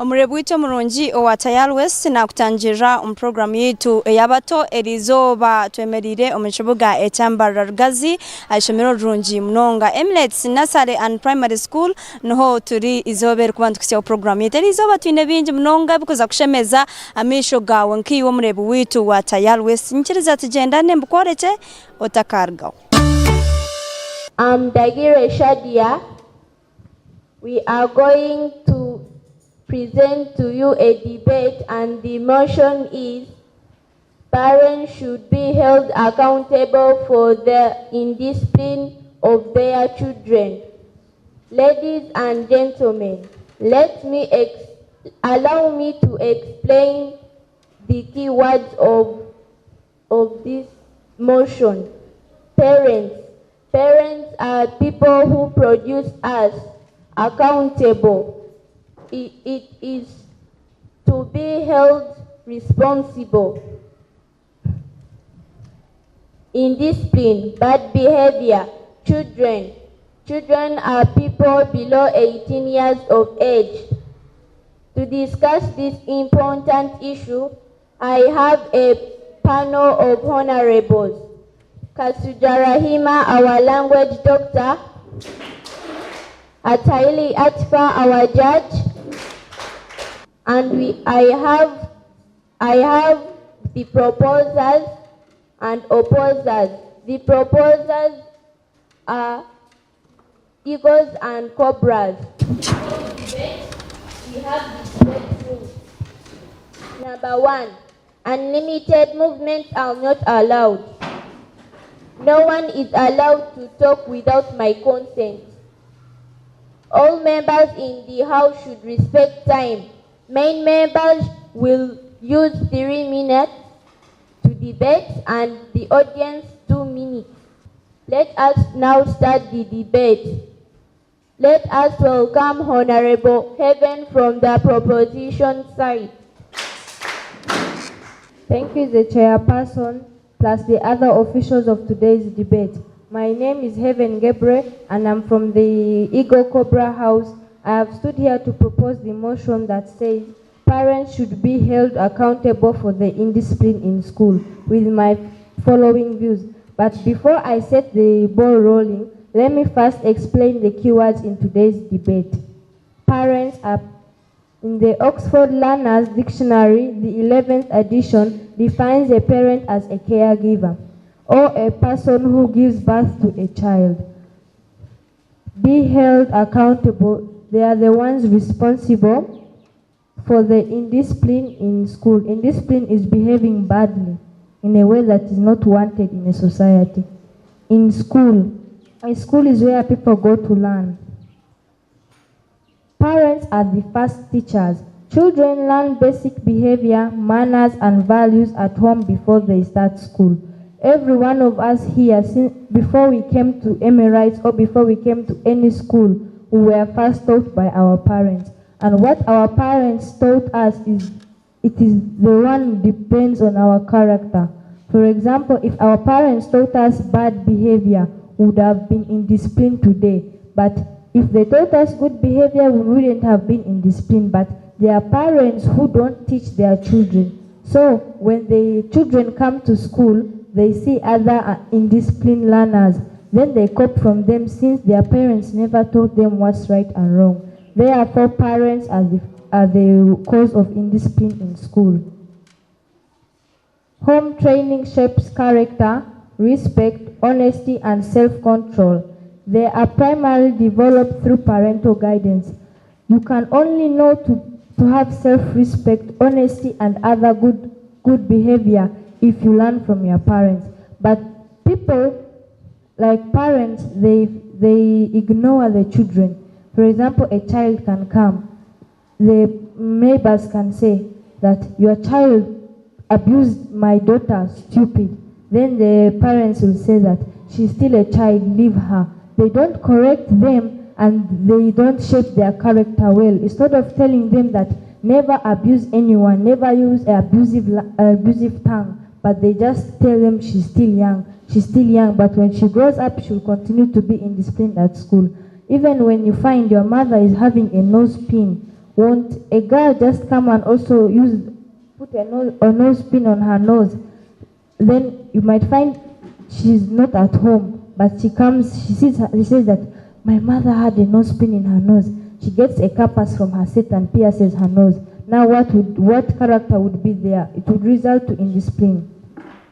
Omurebwito murungi owa Tayal West na kutangira program yitu Abato elizoba twemerire omukibuga ekyambarargazi ashomero rurungi munonga Emirates Nursery and Primary School noho turi izobe kubantu kusya program yitu elizoba twine bingi munonga bikuza kushemeza amisho gawe nkiwo murebwito wa Tayal West nkiriza tugendane mbukoreke otakarga. Dagire Shadia. We are going to present to you a debate, and the motion is parents should be held accountable for the indiscipline of their children. Ladies and gentlemen, allow me to explain the key words of this motion. Parents. Parents are people who produce us accountable. It is to be held responsible. Indiscipline, bad behavior. Children are people below 18 years of age. To discuss this important issue, I have a panel of honorables. Kasujarahima, our language doctor. Ataili Atfa, our judge. And I have the proposers and opposers. The proposers are eagles and cobras. We have the debate rules. Number 1, unlimited movements are not allowed. No one is allowed to talk without my consent. All members in the house should respect time. Main members will use 3 minutes to debate and the audience 2 minutes. Let us now start the debate. Let us welcome Honorable Heaven from the proposition side. Thank you, the chairperson, plus the other officials of today's debate. My name is Heaven Gabriel, and I'm from the Eagle Cobra House. I have stood here to propose the motion that says parents should be held accountable for the indiscipline in school, with my following views. But before I set the ball rolling, let me first explain the keywords in today's debate. Parents are in the Oxford Learner's Dictionary, the 11th edition defines a parent as a caregiver or a person who gives birth to a child. Be held accountable. They are the ones responsible for the indiscipline in school. Indiscipline is behaving badly in a way that is not wanted in a society. In school is where people go to learn. Parents are the first teachers. Children learn basic behavior, manners, and values at home before they start school. Every one of us here, before we came to Emirates or before we came to any school, we were first taught by our parents. And what our parents taught us it is the one depends on our character. For example, if our parents taught us bad behavior, we would have been in discipline today. But if they taught us good behavior, we wouldn't have been in discipline. But there are parents who don't teach their children. So when the children come to school, they see other indisciplined learners. Then they copy from them since their parents never taught them what's right and wrong. Therefore, parents are the cause of indiscipline in school. Home training shapes character, respect, honesty, and self-control. They are primarily developed through parental guidance. You can only know to have self-respect, honesty, and other good behavior if you learn from your parents. But people, like parents, they ignore the children. For example, a child can come. The neighbors can say that your child abused my daughter, stupid. Then the parents will say that she's still a child, leave her. They don't correct them and they don't shape their character well. Instead of telling them that never abuse anyone, never use an abusive tongue, but they just tell them she's still young, but when she grows up, she'll continue to be indisciplined at school. Even when you find your mother is having a nose pin Won't a girl just come and also put a nose pin on her nose? Then you might find she's not at home, but she says that my mother had a nose pin in her nose. She gets a compass from her set and pierces her nose. Now what character would be there? It would result to indiscipline.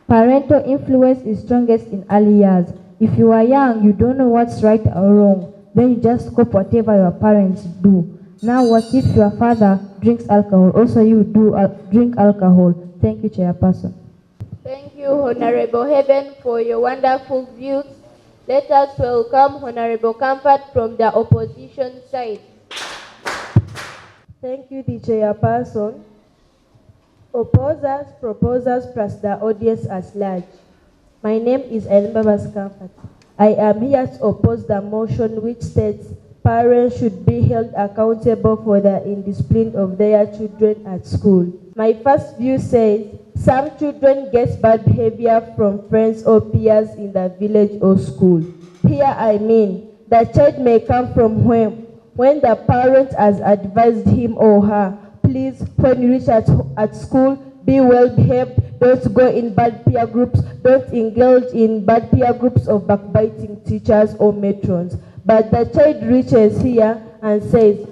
Parental influence is strongest in early years. If you are young, you don't know what's right or wrong. Then you just copy whatever your parents do. Now what if your father drinks alcohol? Also you do drink alcohol. Thank you, Chairperson. Thank you, Honorable Heaven, for your wonderful views. Let us welcome Honorable Comfort from the opposition side. Thank you, the Chairperson. Opposers, proposers, plus the audience at large. My name is Elizabeth Comfort. I am here to oppose the motion which states parents should be held accountable for the indiscipline of their children at school. My first view says some children get bad behavior from friends or peers in the village or school. Here I mean, the child may come from home when the parent has advised him or her, please, when you reach at school, be well behaved, don't go in bad peer groups, don't engage in bad peer groups of backbiting teachers or matrons. But the child reaches here and says,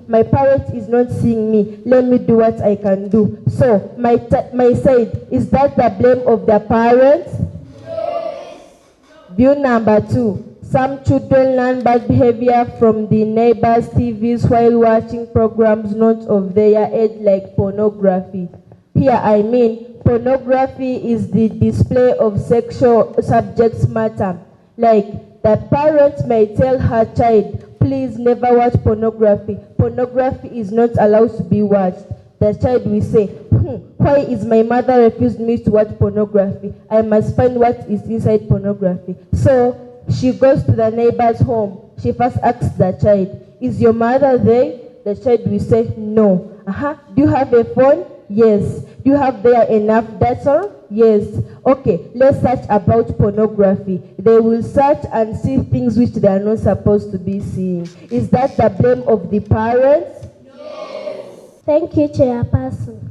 my parent is not seeing me, let me do what I can do. So, my side, is that the blame of the parents? Yes. View number 2. Some children learn bad behavior from the neighbors' TVs while watching programs not of their age like pornography. Here I mean, pornography is the display of sexual subjects matter. Like, the parent may tell her child, please never watch pornography. Pornography is not allowed to be watched. The child will say, why is my mother refused me to watch pornography? I must find what is inside pornography. So, she goes to the neighbor's home. She first asks the child, is your mother there? The child will say, no. Do you have a phone? Yes. Do you have there enough data? Yes. Okay, let's search about pornography. They will search and see things which they are not supposed to be seeing. Is that the blame of the parents? Yes. Thank you, Chairperson.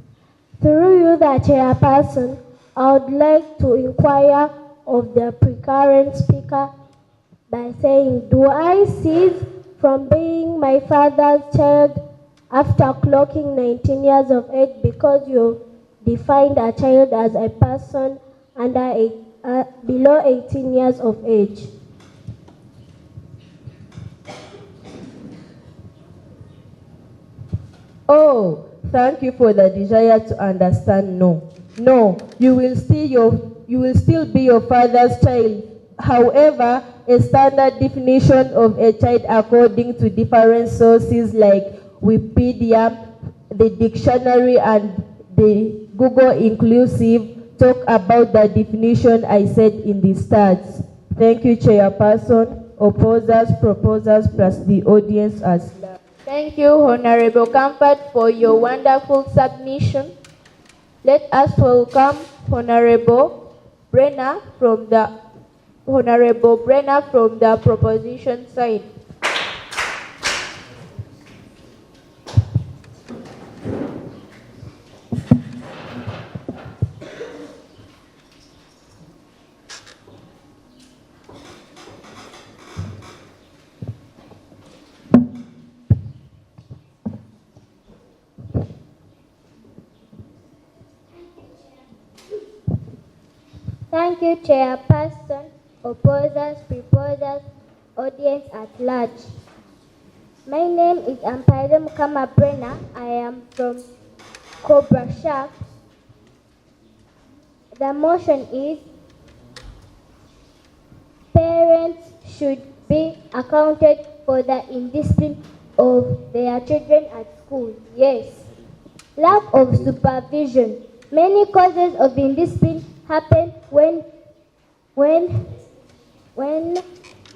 Through you, the Chairperson, I would like to inquire of the precurrent speaker by saying, do I cease from being my father's child after clocking 19 years of age because you defined a child as a person below 18 years of age? Oh, thank you for the desire to understand. No, you will still be your father's child. However, a standard definition of a child according to different sources like Wikipedia, the dictionary, and the Google Inclusive talk about the definition I said in the stats. Thank you, Chairperson, opposers, proposers, plus the audience as well. Thank you, Honorable Comfort, for your wonderful submission. Let us welcome Honorable Brenner from the proposition side. Thank you, Chairperson, opposers, proposers, audience at large. My name is Ampaidam Kamabrena. I am from Cobra Shack. The motion is parents should be accounted for the indiscipline of their children at school. Yes. Lack of supervision. Many causes of indiscipline happen when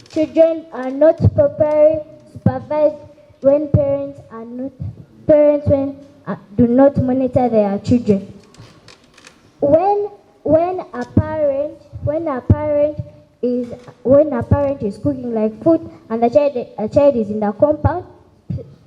children are not properly supervised, when parents do not monitor their children. When a parent is cooking like food and a child is in the compound,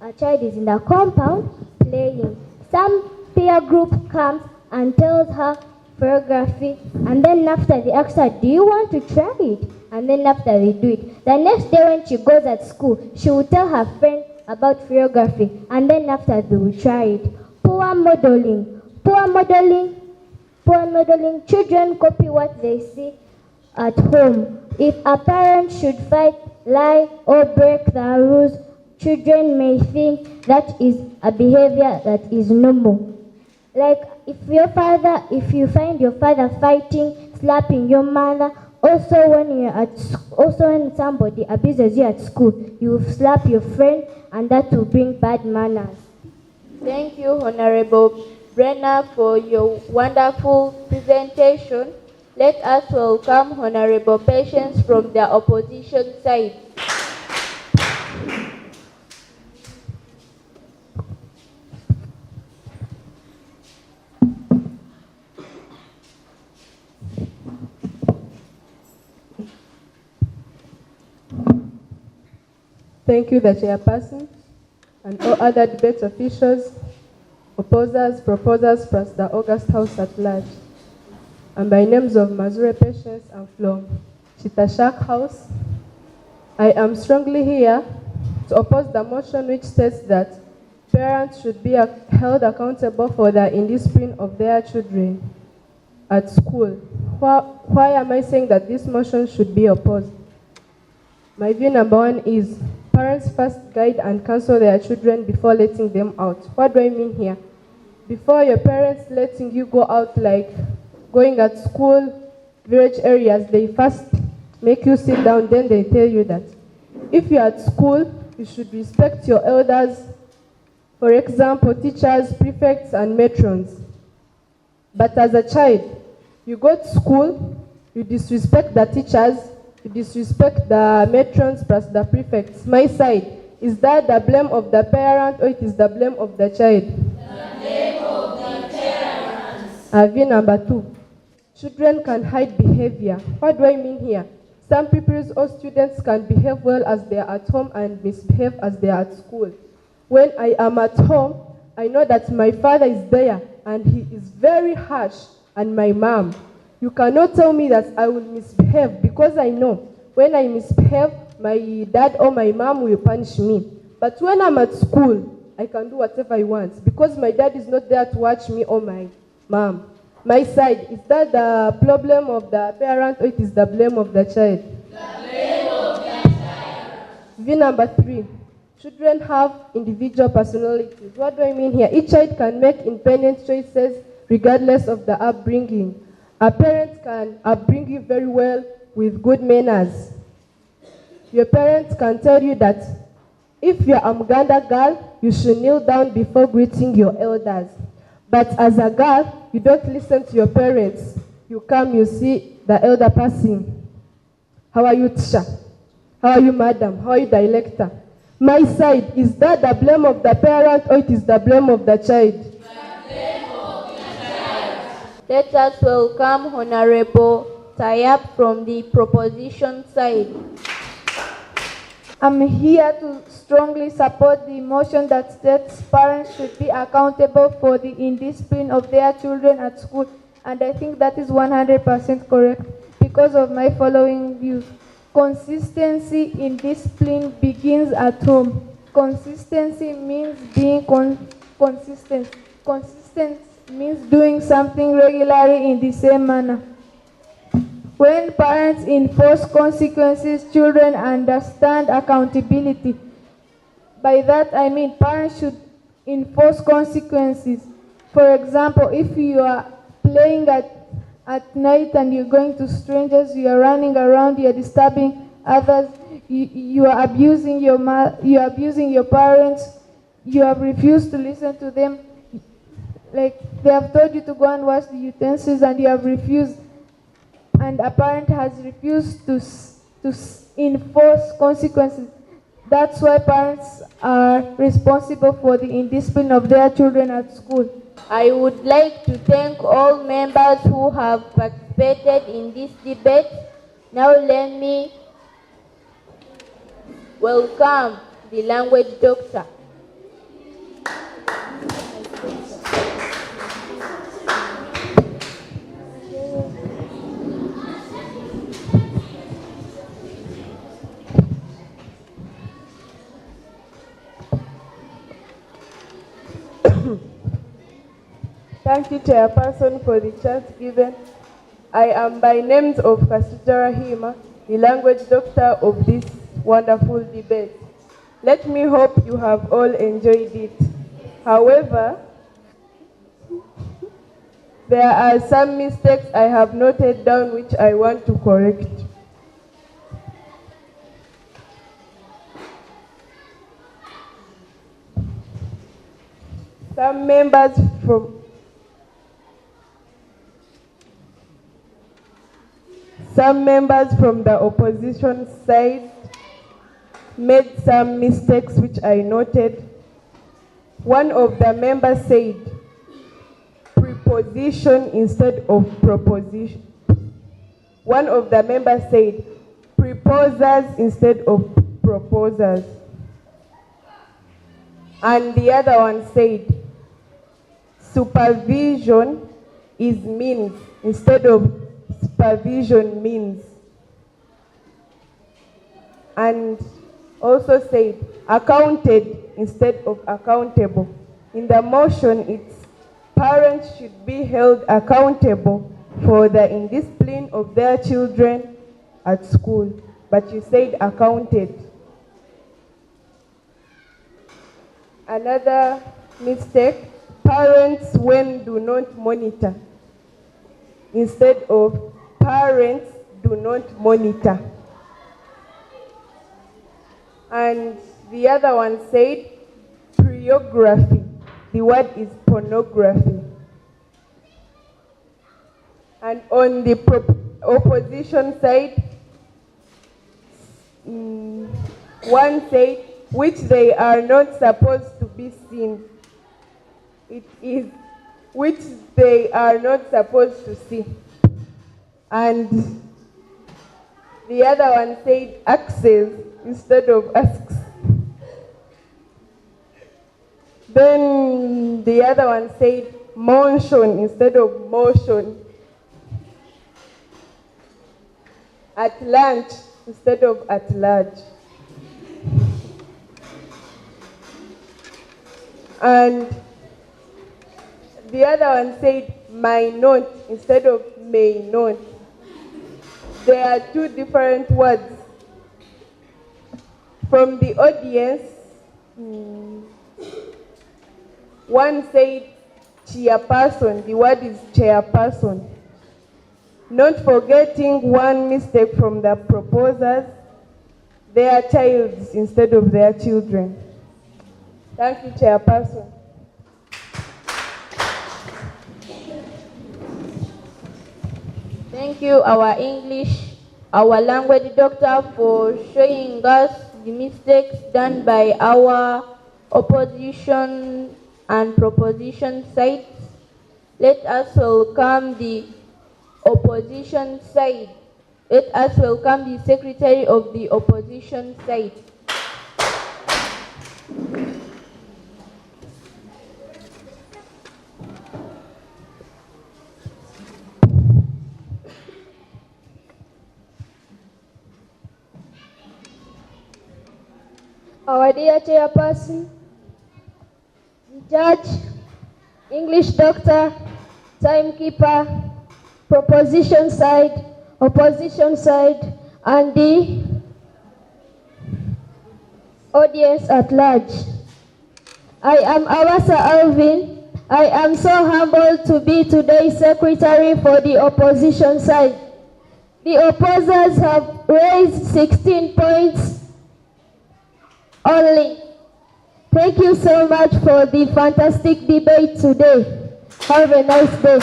a child is in the compound playing. Some peer group comes and tells her choreography, and then after they ask her, do you want to try it? And then after they do it, the next day when she goes at school, she will tell her friend about choreography, and then after they will try it. Poor modeling. Poor modeling. Poor modeling. Children copy what they see at home. If a parent should fight, lie, or break the rules, children may think that is a behavior that is normal. Like if you find your father fighting, slapping your mother, also when somebody abuses you at school, you slap your friend, and that will bring bad manners. Thank you, Honorable Brenna, for your wonderful presentation. Let us welcome Honorable Patience from the opposition side. Thank you, the chairperson, and all other debate officials, opposers, proposers, plus the August House at large. And by names of Mazure Patience and from Chitashak House, I am strongly here to oppose the motion which states that parents should be held accountable for the indiscipline of their children at school. Why am I saying that this motion should be opposed? My view number one is parents first guide and counsel their children before letting them out. What do I mean here? Before your parents letting you go out, like going at school, village areas, they first make you sit down, then they tell you that if you're at school, you should respect your elders, for example, teachers, prefects, and matrons. But as a child, you go to school, you disrespect the teachers, you disrespect the matrons plus the prefects. My side, is that the blame of the parent or it is the blame of the child? The blame of the parents. View number two, children can hide behavior. What do I mean here? Some pupils or students can behave well as they are at home and misbehave as they are at school. When I am at home, I know that my father is there and he is very harsh, and my mom. You cannot tell me that I will misbehave, because I know when I misbehave, my dad or my mom will punish me. But when I'm at school, I can do whatever I want because my dad is not there to watch me or my mom. My side, is that the problem of the parent or it is the blame of the child? The blame of the child. View number three, children have individual personalities. What do I mean here? Each child can make independent choices regardless of the upbringing. A parent can upbring you very well with good manners. Your parents can tell you that if you're a Muganda girl, you should kneel down before greeting your elders. But as a girl, you don't listen to your parents. You come, you see the elder passing. How are you, Tisha? How are you, madam? How are you, director? My side, is that the blame of the parent or it is the blame of the child? Let us welcome Honorable Tayab from the proposition side. I'm here to strongly support the motion that states parents should be accountable for the indiscipline of their children at school, and I think that is 100% correct because of my following views. Consistency in discipline begins at home. Consistency means being consistent. Consistent means doing something regularly in the same manner. When parents enforce consequences, children understand accountability. By that I mean parents should enforce consequences. For example, if you are playing at night and you're going to strangers, you are running around, you are disturbing others, you are abusing your parents, you have refused to listen to them. Like they have told you to go and wash the utensils and you have refused, and a parent has refused to enforce consequences. That's why parents are responsible for the indiscipline of their children at school. I would like to thank all members who have participated in this debate. Now let me welcome the language doctor. Thank you, Chairperson, for the chance given. I am by names of Kasujara Hima, the language doctor of this wonderful debate. Let me hope you have all enjoyed it. However, there are some mistakes I have noted down which I want to correct. Some members from the opposition side made some mistakes which I noted. One of the members said preposition instead of proposition. One of the members said proposers instead of proposers. And the other one said supervision is means instead of supervision means. And also said accounted instead of accountable. In the motion, it's parents should be held accountable for the indiscipline of their children at school, but you said accounted. Another mistake, parents when do not monitor instead of parents do not monitor. And the other one said pornography. The word is pornography. And on the opposition side, one said which they are not supposed to be seen. It is which they are not supposed to see. And the other one said access instead of asks. Then the other one said motion instead of motion. At lunch instead of at large. And the other one said might not instead of may not. There are two different words. From the audience, one said chairperson. The word is chairperson. Not forgetting one mistake from the proposers, their childs instead of their children. Thank you, Chairperson. Thank you, our language doctor, for showing us the mistakes done by our opposition and proposition sides. Let us welcome the opposition side. Let us welcome the secretary of the opposition side. Our dear chairperson, judge, English doctor, timekeeper, proposition side, opposition side, and the audience at large. I am Awasa Alvin. I am so humbled to be today's secretary for the opposition side. The opposers have raised 16 points only. Thank you so much for the fantastic debate today. Have a nice day.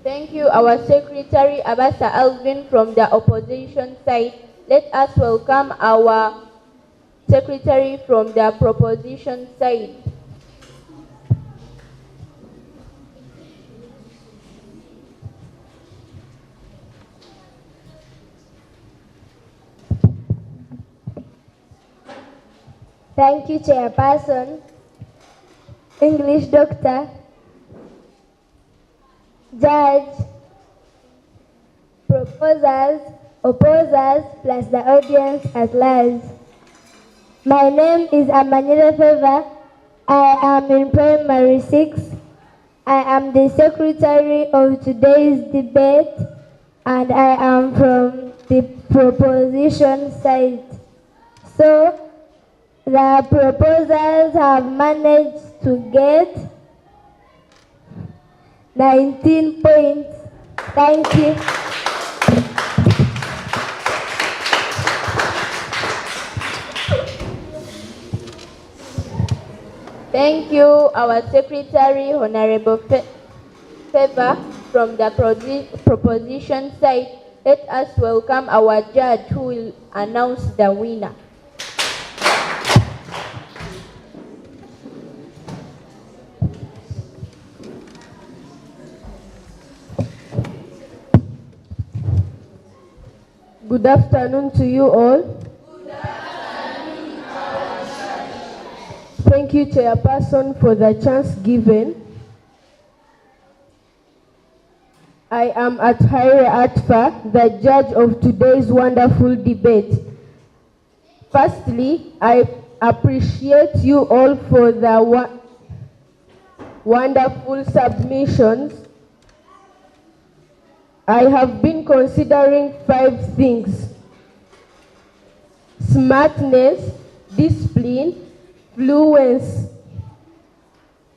Thank you, our secretary, Abasa Alvin, from the opposition side. Let us welcome our secretary from the proposition side. Thank you, Chairperson, English Doctor, Judge, proposers, opposers, plus the audience at large. My name is Amanyela Favor. I am in primary 6. I am the secretary of today's debate, and I am from the proposition side. So, the proposers have managed to get 19 points. Thank you. Thank you, our Secretary, Honorable Favor, from the proposition side. Let us welcome our judge who will announce the winner. Good afternoon to you all. Good afternoon, our judge. Thank you, Chairperson, for the chance given. I am Athaire Atfa, the judge of today's wonderful debate. Firstly, I appreciate you all for the wonderful submissions. I have been considering 5 things: smartness, discipline, fluency,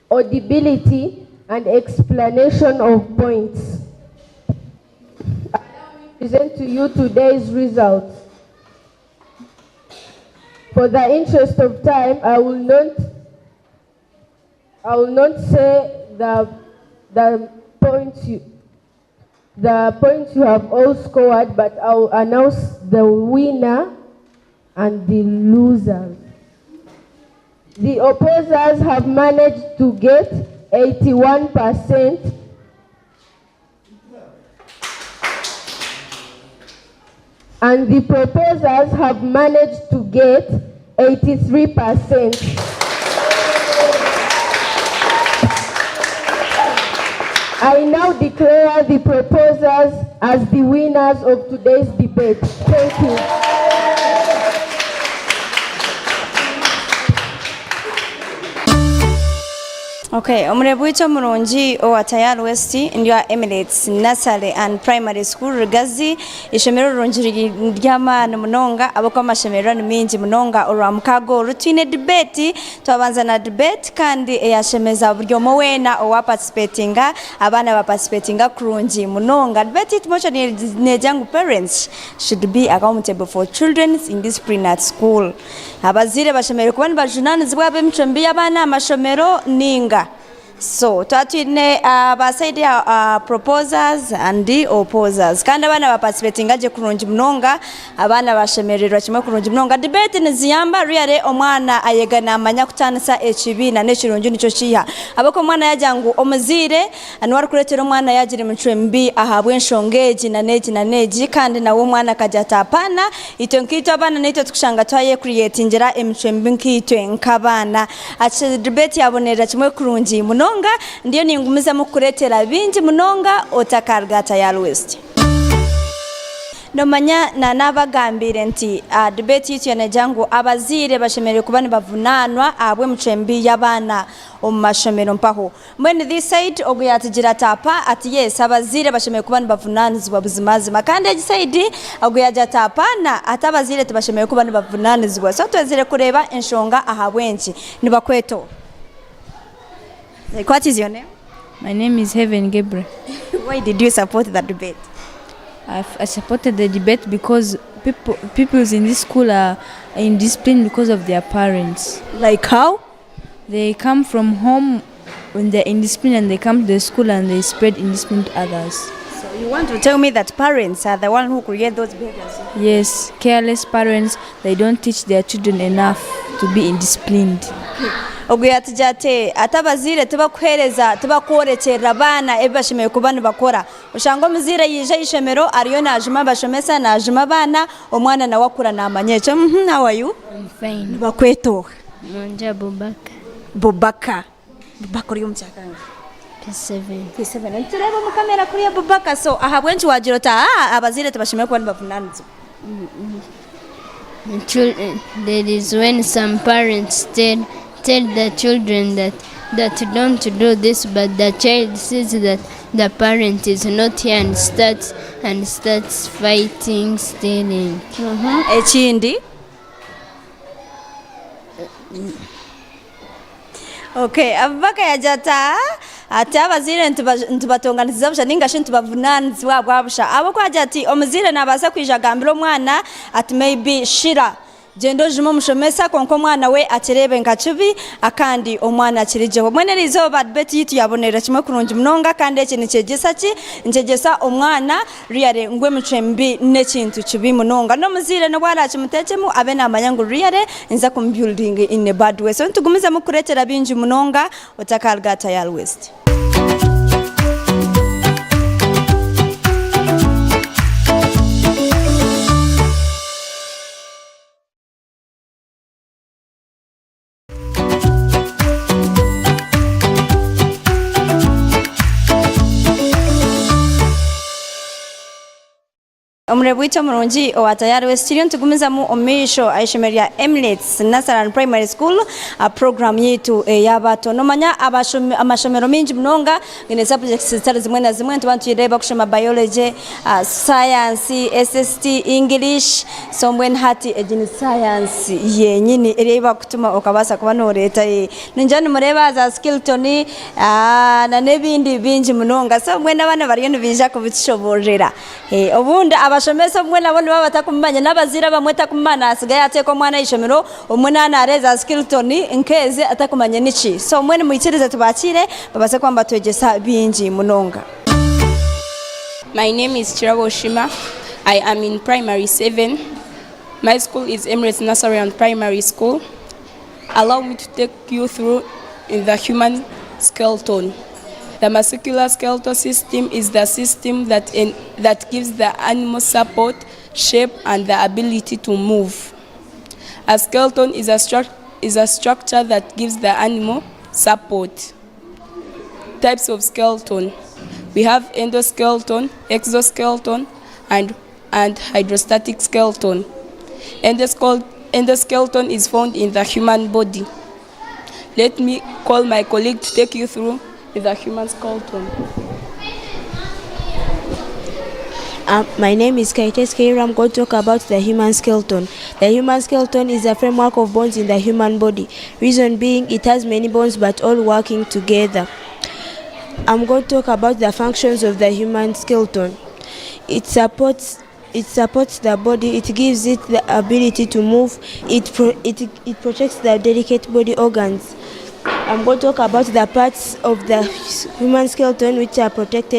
audibility, and explanation of points. Allow me to present to you today's results. For the interest of time, I will not say the points you have all scored, but I will announce the winner and the losers. The opposers have managed to get 81%. And the proposers have managed to get 83%. I now declare the proposers as the winners of today's debate. Thank you. Okay, omulebwito mulungi owa Tayal West ndya Emirates Nursery and Primary School Rugazi ishomero rurungi ry'amaana munonga abako amashomero mingi munonga olwa mukago rutine debate twabanza na debate kandi eyashemeza buryo mowena owa participatinga abana ba participatinga kurungi munonga debate it motion nejangu parents should be accountable for children in discipline at school abazire bashomero kubani bajunanizibwa ab'emicombi y'abana amashomero ninga. So, twatwine baside proposers and the opposers. Kandi abana ba participating aje kurungi munonga, abana bashemererwa kimwe kurungi munonga. Debate niziyamba reale omwana ayegana amanya kutanisa HB na nekirungi nico kiha. Abako omwana yajangu omuzire anwar kuletera omwana yagire micwembi ahabwe nshongeji na neji kandi nawo omwana kajata apana itonkito abana nito tukushanga twaye create njera emicwembi nkitwe nkabana. Ache debate yabonera kimwe kurungi munonga. Ndiyo ningumiza mukuretera bingi munonga otakarga Tayal West. Nomanya na nabagambire nti debate yitu yanajangu abazire bashemere kubani bavunanwa abwe mcembi y'abana omashomero mpaho. When this side oguyatigira tapa ati yes abazire bashemere kubani bavunanizwa buzimazima kandi egi side oguyaja tapa na atabazire tubashemere kubani bavunanizwa so twezire kureba enshonga ahabwenki nibakweto. Like, what is your name? My name is Heaven Gabriel. Why did you support that debate? I supported the debate because people in this school are indisciplined because of their parents. Like how? They come from home when they're indisciplined and they come to the school and they spread indiscipline to others. So you want to tell me that parents are the one who create those behaviors? Yes, careless parents, they don't teach their children enough to be indisciplined. Oguyatijate atabazire tubakuhereza tubakorekera abana ebashimeye kubana bakora ushango muzire yije ishemero ariyo najuma bashomesa najuma abana omwana na wakura na amanyecho how are you? I'm fine. Bakweto Mwanja Bubaka. Bubaka uri mu cyakanga P7. tureba mu kamera kuri ya Bubaka. So aha bwenshi wagira ota abazire tubashimiye kuba bavunanzo. There is when some parents tell the children that don't do this, but the child sees that the parent is not here and starts fighting, stealing. Ekindi okay abaka yajata ati abazire ntubatonganiza busha ningashe ntubavunanzwa bwabusha abo kwaje ati omuzire nabaza kwijagambira omwana ati maybe shira gendo jimo mushomesa konko mwana we aterebe ngacubi akandi omwana akirijeho mwene rizo bad bet yitu yabonera kimwe kurungi munonga kandi eki nicegesa omwana riyare ngwe mucembi nekintu kibi munonga no muzire no bwara kimutechemu abe namanya ngo riyare nza kum building in a bad way. So ntugumiza mukuretera binji munonga utakalgata ya West. Omrebwito murungi owatayari westirion tugumiza mu omisho aishemeria Emirates Nasaran Primary School program yitu y'abato nomanya amashomero mingi munonga ngene subjects zitari zimwe na zimwe tubantu yireba kushoma biology, science, SST, English, so mwen hati ejini science yenyini ireba kutuma okabasa kuba no leta ninjani mureba za Skillton na nebindi bingi munonga so mwen abana bari yenu bija kubitshoborera obundi abashomesa mwe nabone babatakumanya nabazira bamwe takumana asigaye ateko mwana ishomero umunana areza Skillton nkeze atakumanya nichi so mwe muyikiriza tubakire babase kwamba twegesa bingi munonga. My name is Chirabo Shima. I am in primary 7. My school is Emirates Nursery and Primary School. Allow me to take you through in the human skeleton. The muscular skeletal system is the system that gives the animal support, shape, and the ability to move. A skeleton is a structure that gives the animal support. Types of skeleton. We have endoskeleton, exoskeleton, and hydrostatic skeleton. Endoskeleton is found in the human body. Let me call my colleague to take you through the human skeleton. My name is Kaites Keira. I'm going to talk about the human skeleton. The human skeleton is a framework of bones in the human body. Reason being, it has many bones but all working together. I'm going to talk about the functions of the human skeleton. It supports the body. It gives it the ability to move. It protects the delicate body organs. I'm going to talk about the parts of the human skeleton which protects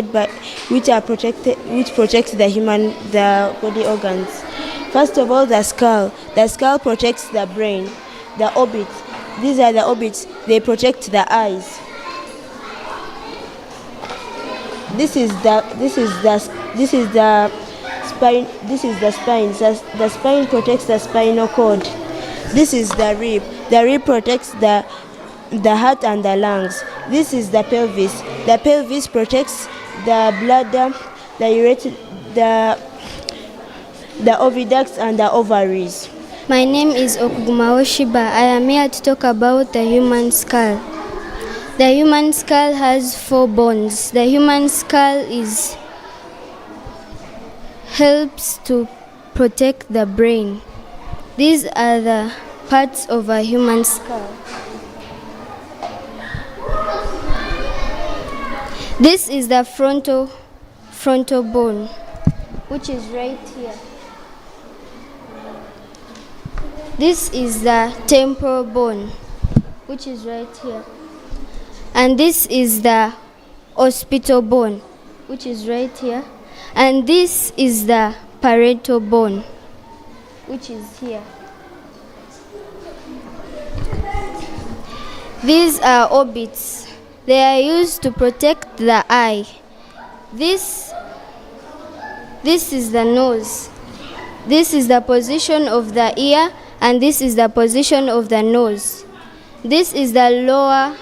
the body organs. First of all, the skull. The skull protects the brain. The orbits. These are the orbits. They protect the eyes. This is the spine. The spine protects the spinal cord. This is the rib. The rib protects the heart and the lungs. This is the pelvis. The pelvis protects the bladder, the ureter, the oviducts and the ovaries. My name is Okuguma Oshiba. I am here to talk about the human skull. The human skull has 4 bones. The human skull helps to protect the brain. These are the parts of a human skull. This is the frontal bone, which is right here. This is the temporal bone, which is right here. And this is the occipital bone, which is right here. And this is the parietal bone, which is here. These are orbits. They are used to protect the eye. This is the nose. This is the position of the ear, and this is the position of the nose. This is the lower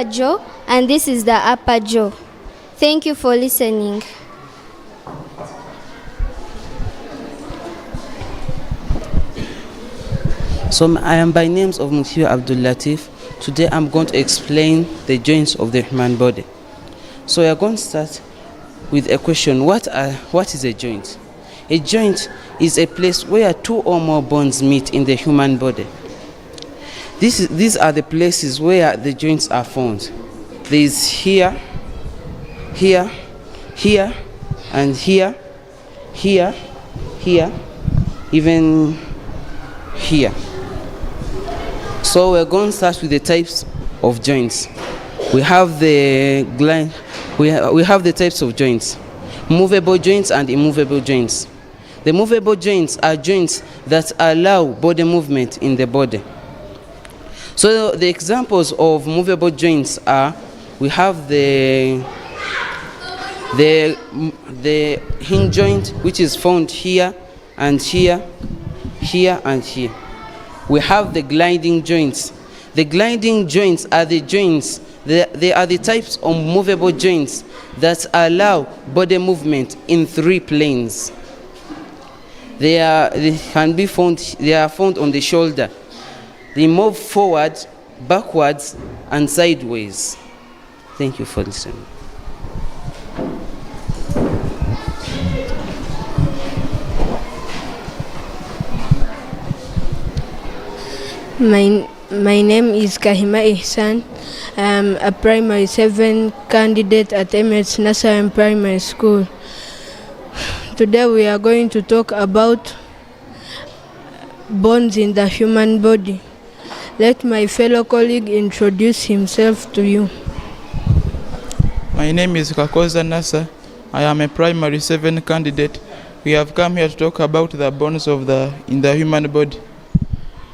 jaw, and this is the upper jaw. Thank you for listening. So I am by names of Monsieur Abdul Latif. Today I'm going to explain the joints of the human body. So we are going to start with a question. What is a joint? A joint is a place where two or more bones meet in the human body. These are the places where the joints are found. There is here, here, here, and here, here, here, even here. So we're going to start with the types of joints. We have the types of joints: movable joints and immovable joints. The movable joints are joints that allow body movement in the body. So the examples of movable joints are, we have the hinge joint, which is found here and here, here and here. We have the gliding joints. The gliding joints are the joints, they are the types of movable joints that allow body movement in 3 planes. They are found on the shoulder. They move forward, backwards, and sideways. Thank you for listening. My name is Kahima Ihsan. I am a primary 7 candidate at Emirates Nursery Primary School. Today we are going to talk about bones in the human body. Let my fellow colleague introduce himself to you. My name is Kakoza Nasa. I am a primary 7 candidate. We have come here to talk about the bones in the human body.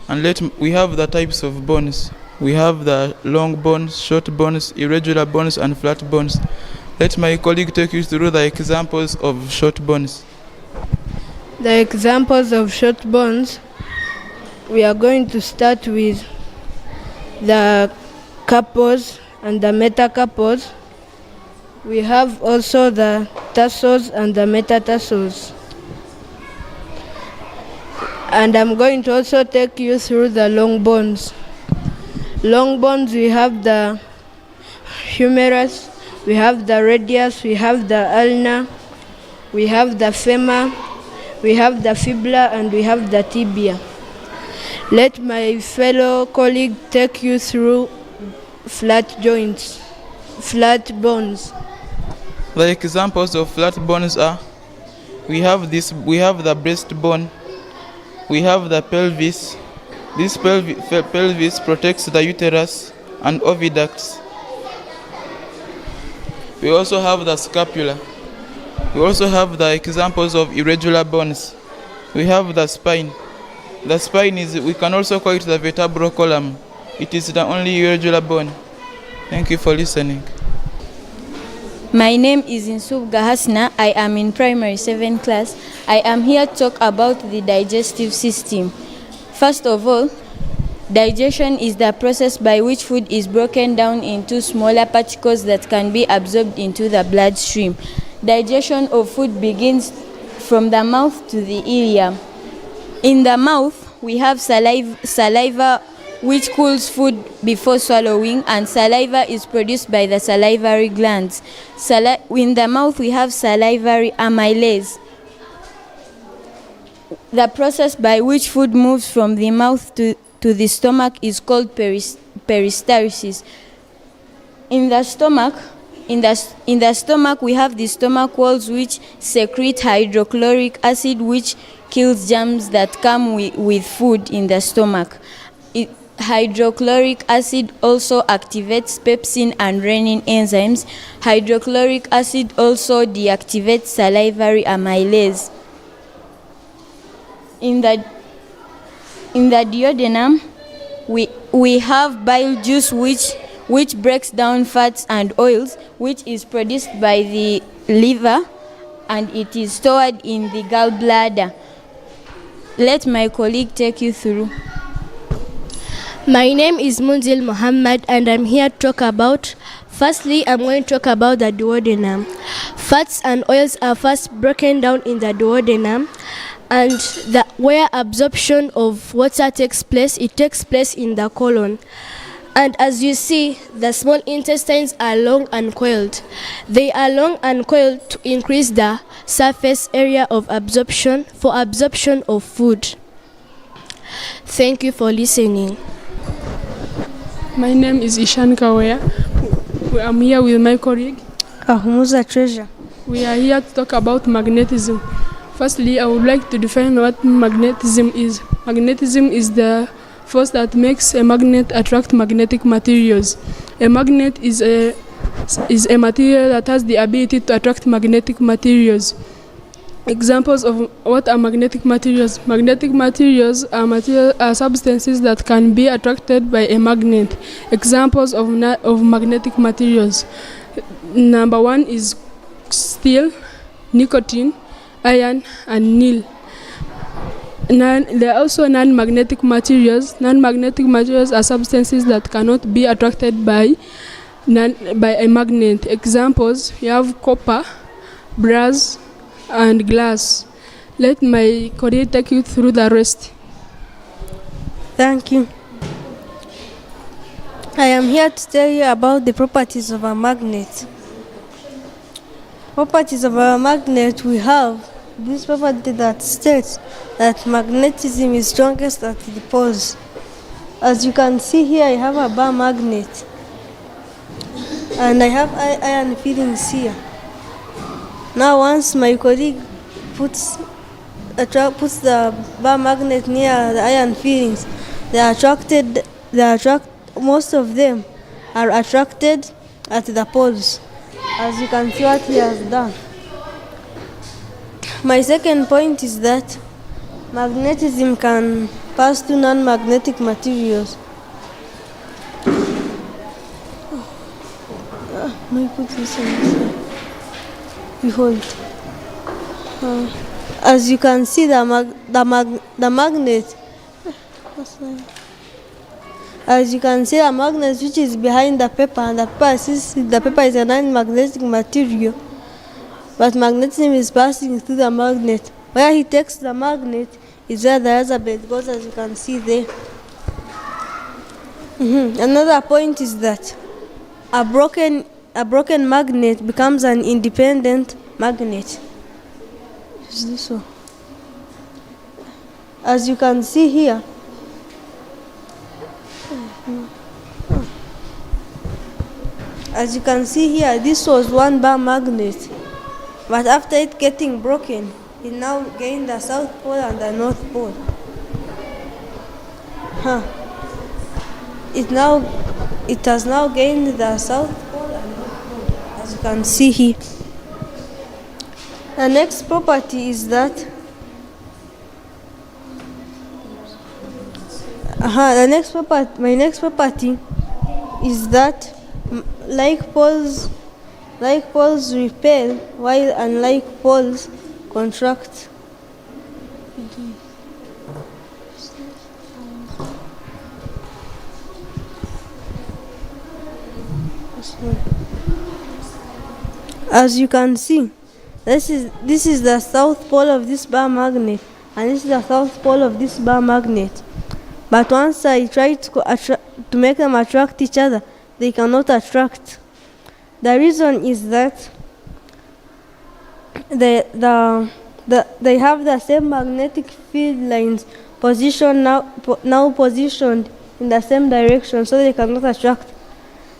And we have the types of bones. We have the long bones, short bones, irregular bones, and flat bones. Let my colleague take you through the examples of short bones. The examples of short bones, we are going to start with the carpals and the metacarpals. We have also the tarsals and the metatarsals. And I'm going to also take you through the long bones. Long bones, we have the humerus, we have the radius, we have the ulna, we have the femur, we have the fibula, and we have the tibia. Let my fellow colleague take you through flat joints, flat bones. The examples of flat bones are, we have the breastbone, we have the pelvis. This pelvis protects the uterus and oviducts. We also have the scapula. We also have the examples of irregular bones. We have the spine. The spine we can also call it the vertebral column. It is the only irregular bone. Thank you for listening. My name is Insub Gahasna. I am in primary 7 class. I am here to talk about the digestive system. First of all, digestion is the process by which food is broken down into smaller particles that can be absorbed into the bloodstream. Digestion of food begins from the mouth to the ileum. In the mouth, we have saliva which cools food before swallowing, and saliva is produced by the salivary glands. In the mouth, we have salivary amylase. The process by which food moves from the mouth to the stomach is called peristalsis. In the stomach, we have the stomach walls which secrete hydrochloric acid, which kills germs that come with food in the stomach. Hydrochloric acid also activates pepsin and renin enzymes. Hydrochloric acid also deactivates salivary amylase. In the duodenum, we have bile juice which breaks down fats and oils, which is produced by the liver, and it is stored in the gallbladder. Let my colleague take you through. My name is Munzil Muhammad and I'm here to talk about, firstly I'm going to talk about the duodenum. Fats and oils are first broken down in the duodenum, and where absorption of water takes place, it takes place in the colon. And as you see, the small intestines are long and coiled. They are long and coiled to increase the surface area of absorption for absorption of food. Thank you for listening. My name is Ishan Kawaya. I'm here with my colleague Ahumuza Treasure. We are here to talk about magnetism. Firstly, I would like to define what magnetism is. Magnetism is the force that makes a magnet attract magnetic materials. A magnet is a material that has the ability to attract magnetic materials. Examples of what are magnetic materials? Magnetic materials are substances that can be attracted by a magnet. Examples of magnetic materials. Number 1 is steel, nicotine, iron, and nil. There are also non-magnetic materials. Non-magnetic materials are substances that cannot be attracted by a magnet. Examples, you have copper, brass, and glass. Let my colleague take you through the rest. Thank you. I am here to tell you about the properties of a magnet. Properties of a magnet, we have this property that states that magnetism is strongest at the poles. As you can see here, I have a bar magnet and I have iron fillings here. Now once my colleague puts the bar magnet near the iron fillings, most of them are attracted at the poles, as you can see what he has done. My second point is that magnetism can pass to non-magnetic materials. Let me put this on this side. Behold. As you can see, the magnet. As you can see, the magnet which is behind the paper, and the paper is a non-magnetic material, but magnetism is passing through the magnet. Where he takes the magnet is where the other bed goes, as you can see there. Another point is that a broken magnet becomes an independent magnet. Is this so? As you can see here, this was one bar magnet, but after it getting broken, it now gained the South Pole and the North Pole. It has now gained the South Pole and North Pole, as you can see here. The next property is that my next property is that like poles repel while unlike poles contract. As you can see, this is the South Pole of this bar magnet, and this is the South Pole of this bar magnet. But once I try to make them attract each other, they cannot attract. The reason is that they have the same magnetic field lines now positioned in the same direction, so they cannot attract.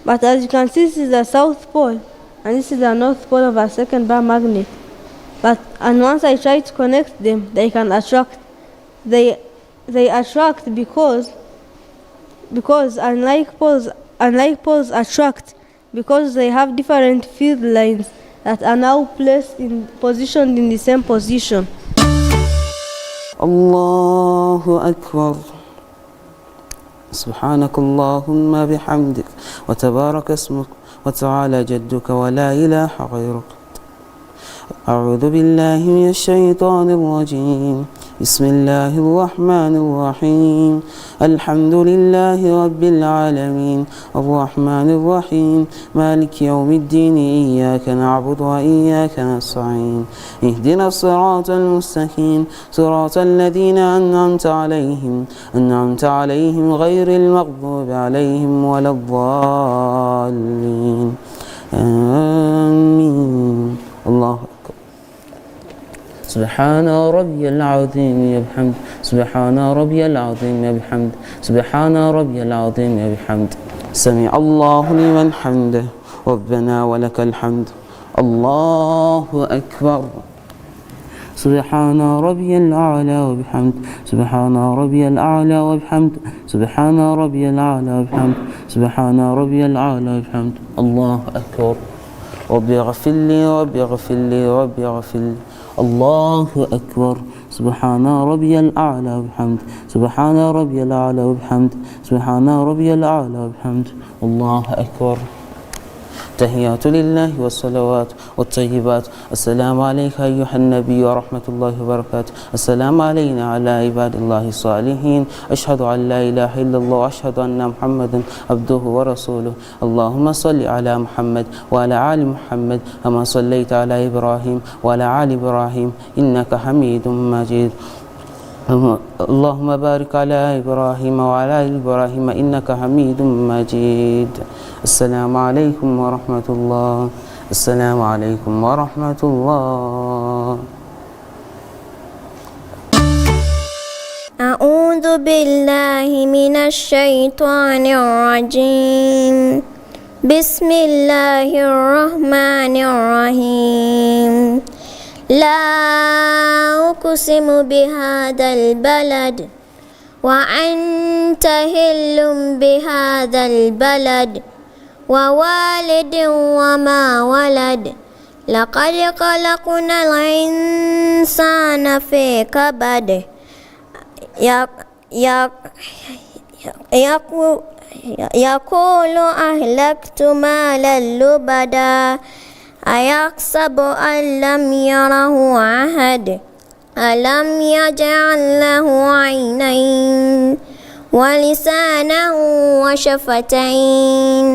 But as you can see, this is the South Pole and this is the North Pole of a second bar magnet. And once I try to connect them, they can attract. They attract because unlike poles attract because they have different field lines that are now positioned in the same position. Allahu Akbar. سبحانك اللهم بحمدك وتبارك اسمك وتعالى جدك ولا إله غيرك. أعوذ بالله من الشيطان الرجيم. بسم الله الرحمن الرحيم الحمد لله رب العالمين الرحمن الرحيم مالك يوم الدين إياك نعبد وإياك نستعين اهدنا الصراط المستقيم صراط الذين أنعمت عليهم غير المغضوب عليهم ولا الضالين آمين. الله أكبر. سبحان ربي العظيم وبحمد سبحان ربي العظيم وبحمد سبحان ربي العظيم وبحمد سمع الله لمن حمده ربنا ولك الحمد الله أكبر. سبحان ربي الأعلى وبحمد سبحان ربي الأعلى وبحمد سبحان ربي الأعلى وبحمد سبحان ربي الأعلى وبحمد الله أكبر. ربي اغفر لي ربي اغفر لي ربي اغفر لي الله أكبر. سبحان ربي الأعلى وبحمد سبحان ربي الأعلى وبحمد سبحان ربي الأعلى وبحمد الله أكبر. تحيات لله والصلوات والطيبات. السلام عليك أيها النبي ورحمة الله وبركاته. السلام علينا على عباد الله الصالحين. أشهد أن لا إله إلا الله وأشهد أن محمدا عبده ورسوله. اللهم صل على محمد وعلى آل محمد كما صليت على إبراهيم وعلى آل إبراهيم إنك حميد مجيد. اللهم بارك على إبراهيم وعلى آل إبراهيم إنك حميد مجيد. السلام عليكم ورحمة الله. السلام عليكم ورحمة الله. أعوذ بالله من الشيطان الرجيم. بسم الله الرحمن الرحيم. لا أقسم بهذا البلد وأنت حل بهذا البلد ووالد وما ولد لقد خلقنا الإنسان في كبد يقول أهلكت مالا لبدا أيحسب أن لم يره أحد ألم يجعل له عينين ولسانا وشفتين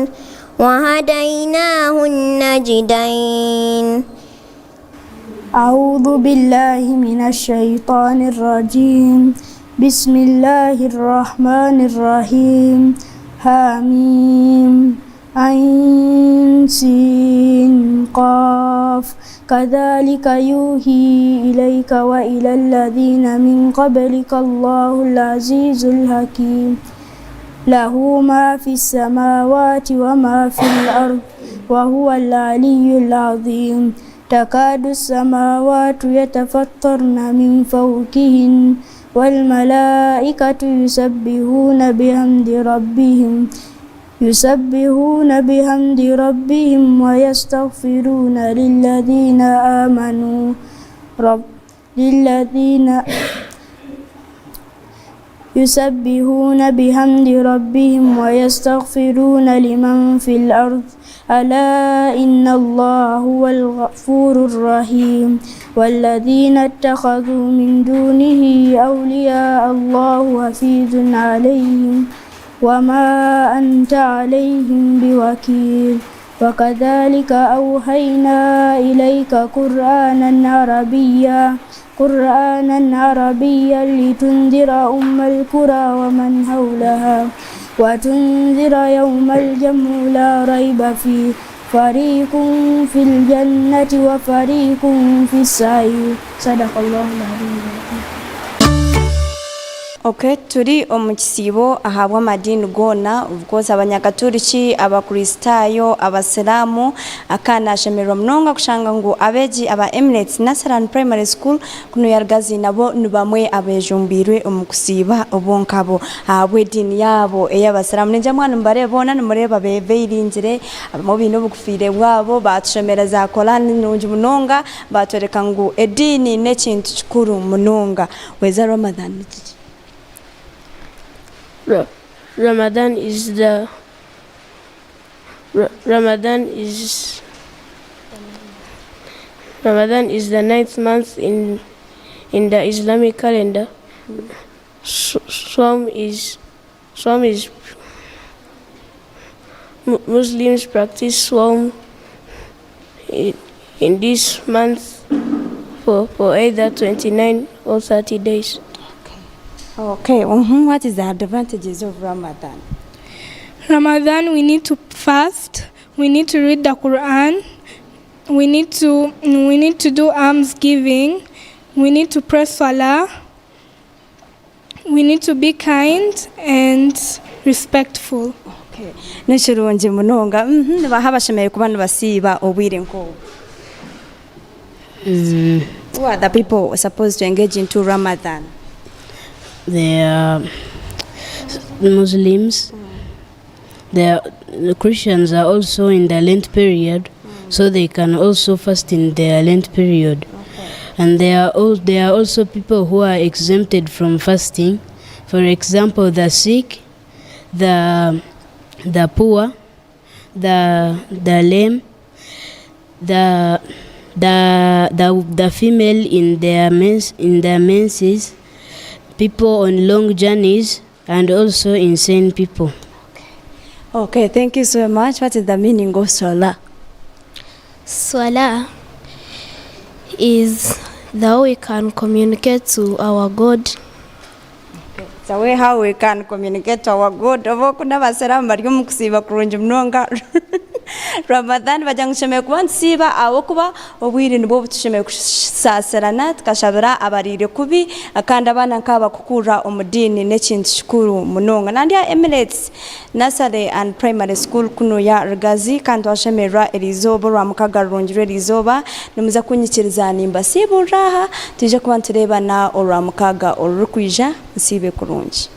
وهديناه النجدين. أعوذ بالله من الشيطان الرجيم. بسم الله الرحمن الرحيم. حميم عين سين قاف كذلك يوحي إليك وإلى الذين من قبلك الله العزيز الحكيم. له ما في السماوات وما في الأرض وهو العلي العظيم. تكاد السماوات يتفطرن من فوقهن والملائكة يسبحون بحمد ربهم ويستغفرون للذين آمنوا يسبحون بحمد ربهم ويستغفرون لمن في الأرض ألا إن الله هو الغفور الرحيم. والذين اتخذوا من دونه أولياء الله حفيظ عليهم وما أنت عليهم بوكيل. وكذلك أوحينا إليك قرآنا عربيا لتنذر أم القرى ومن حولها وتنذر يوم الجمع لا ريب فيه فريق في الجنة وفريق في السعير. صدق الله العظيم. Okay, turi omukisibo ahabwa madini gona ubwoza abanyagatoliki abakristayo abasilamu akana shemerwa mnonga kushanga ngo abeji aba Emirates Nasaran Primary School kuno yargazi nabo nubamwe abejumbirwe omukusiba obonkabo ahabwe dini yabo eyabasilamu ninja mwana mbarebona numureba beveirinjire mu bintu bugufire bwabo batushemera za Korani nunji munonga batoreka ngo edini nekintu kikuru munonga weza Ramadan Ramadan is the Ramadan is the 9th month in in the Islamic calendar. Swam is Muslims practice Swam in this month for either 29 or 30 days. Okay. What is the advantages of Ramadan? Ramadan, we need to fast. We need to read the Quran. We need to do almsgiving. We need to pray Salah. We need to be kind and respectful. Okay. Nishirungi munonga. Habashemeye kubana basiba obwire nko. Who are the people supposed to engage into Ramadan? They are Muslims. The Christians are also in the Lent period, so they can also fast in their Lent period. Okay. And there are also people who are exempted from fasting. For example, the sick, the poor, the lame, the female in their menses, people on long journeys, and also insane people. Okay, thank you so much. What is the meaning of Salah? Salah is the way we can communicate to our God. The way how we can communicate to our God. Ovo kuna basera mbariyo mukusiba kurungi mnonga. Ramadan bajangushemeye kubansiba awokuba obwire nibo butushemeye kusasirana tukashabira abarire kubi akanda abana nkaba kukura omudini n'ekintu kikuru munonga nandia Emirates Nursery and Primary School kuno ya Rugazi kandi washemerwa elizobo rwa mukagarunjire elizoba nimuza kunyikiriza nimba siburaha tuje kubantureba na orwa mukaga orukwija nsibe kurungi.